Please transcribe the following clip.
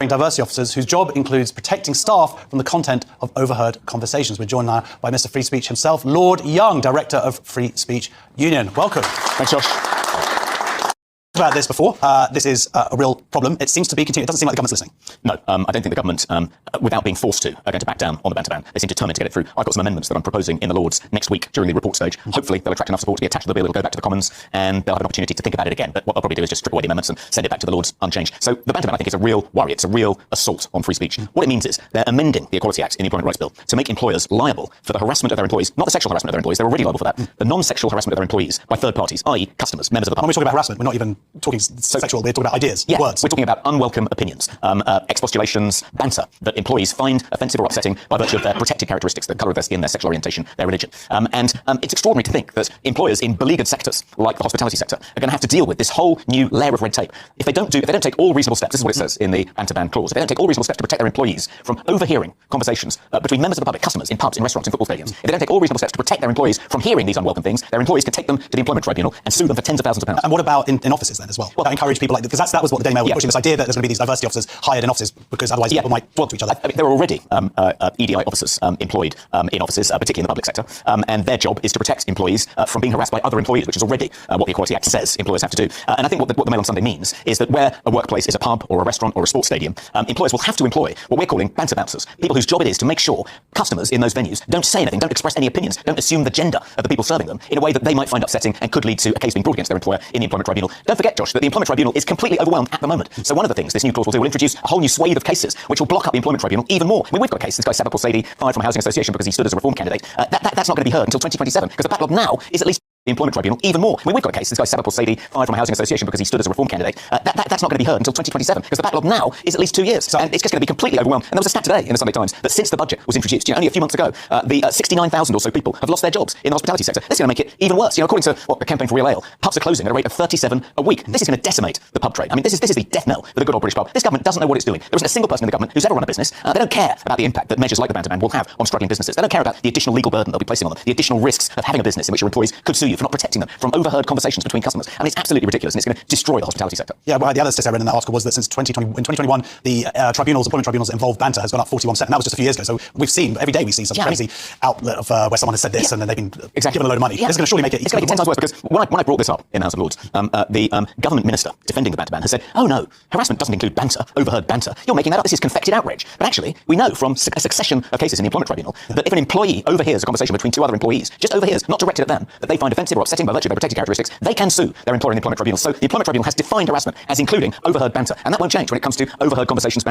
diversity officers whose job includes protecting staff from the content of overheard conversations. We're joined now by Mr. Free Speech himself, Lord Young, Director of Free Speech Union. Welcome. Thanks, Josh. About this before. This is a real problem. It seems to be continuing. It doesn't seem like the government's listening. No, I don't think the government, without being forced to, are going to back down on the banter ban. They seem determined to get it through. I've got some amendments that I'm proposing in the Lords next week during the report stage. Hopefully they'll attract enough support to be attached to the bill. It'll go back to the Commons and they'll have an opportunity to think about it again. But what they'll probably do is just strip away the amendments and send it back to the Lords unchanged. So the banter ban, I think, is a real worry. It's a real assault on free speech. What it means is they're amending the Equality Act in the Employment Rights Bill to make employers liable for the harassment of their employees, not the sexual harassment of their employees. They're already liable for that. The non-sexual harassment of their employees by third parties, i.e. customers, members of the public. When we're talking about harassment, we're not even talking sexual, we're talking about ideas, words. We're talking about unwelcome opinions, expostulations, banter that employees find offensive or upsetting by virtue of their protected characteristics, the colour of their skin, their sexual orientation, their religion. It's extraordinary to think that employers in beleaguered sectors, like the hospitality sector, are going to have to deal with this whole new layer of red tape. If they don't take all reasonable steps, this is what it says in the banter ban clause, if they don't take all reasonable steps to protect their employees from overhearing conversations between members of the public, customers, in pubs, in restaurants, in football stadiums, if they don't take all reasonable steps to protect their employees from hearing these unwelcome things, their employees can take them to the Employment Tribunal and sue them for tens of thousands of pounds. And what about in offices then as well? That encourage people like, because that was what the Daily Mail was pushing, this idea that there's going to be these diversity officers hired in offices because otherwise people might talk to each other. I mean, there are already EDI officers employed in offices, particularly in the public sector, and their job is to protect employees from being harassed by other employees, which is already what the Equality Act says employers have to do. And I think what the Mail on Sunday means is that where a workplace is a pub or a restaurant or a sports stadium, employers will have to employ what we're calling banter bouncers, people whose job it is to make sure customers in those venues don't say anything, don't express any opinions, don't assume the gender of the people serving them in a way that they might find upsetting and could lead to a case being brought against their employer in the Employment Tribunal. Don't forget, Josh, that the Employment Tribunal is completely overwhelmed at the moment. So one of the things this new clause will do will introduce a whole new swathe of cases which will block up the Employment Tribunal even more. I mean, we've got a case, this guy Sabah Sadie fired from a housing association because he stood as a reform candidate. That's not going to be heard until 2027 because the backlog now is at least the Employment Tribunal even more. I mean, we've got a case, this guy Sabah Sadie fired from a housing association because he stood as a reform candidate. That's not going to be heard until 2027 because the backlog now is at least 2 years. And it's just going to be completely overwhelmed. And there was a stat today in the Sunday Times that since the budget was introduced, only a few months ago, the 69,000 or so people have lost their jobs in the hospitality sector. This is going to make it even worse. According to the Campaign for Real Ale, pubs are closing at a rate of 37 a week. This is going to decimate the pub trade. I mean, this is the death knell for the good old British pub. This government doesn't know what it's doing. There isn't a single person in the government who's ever run a business. They don't care about the impact that measures like the banter ban will have on struggling businesses. They don't care about the additional legal burden they'll be placing on them, the additional risks of having a business in which your employees could sue you for not protecting them from overheard conversations between customers. I mean, it's absolutely ridiculous, and it's going to destroy the hospitality sector. Yeah, well, the other statistic I read in that article was that since 2021, the employment tribunals that involve banter has gone up 41%, and that was just a few years ago. So we've seen, every day we see some crazy outlet of where someone has said this and then they've been given a load of money. This is going to surely make it... It's going to make it 10 times worse, because when I brought this up in the House of Lords, the government minister defending the banter ban has said, oh no, harassment doesn't include banter, overheard banter. You're making that up. This is confected outrage. But actually, we know from a succession of cases in the Employment Tribunal that if an employee overhears a conversation between two other employees, just overhears, not directed at them, that they find offensive or upsetting by virtue of their protected characteristics, they can sue their employer in the Employment Tribunal. So the Employment Tribunal has defined harassment as including overheard banter, and that won't change when it comes to overheard conversations.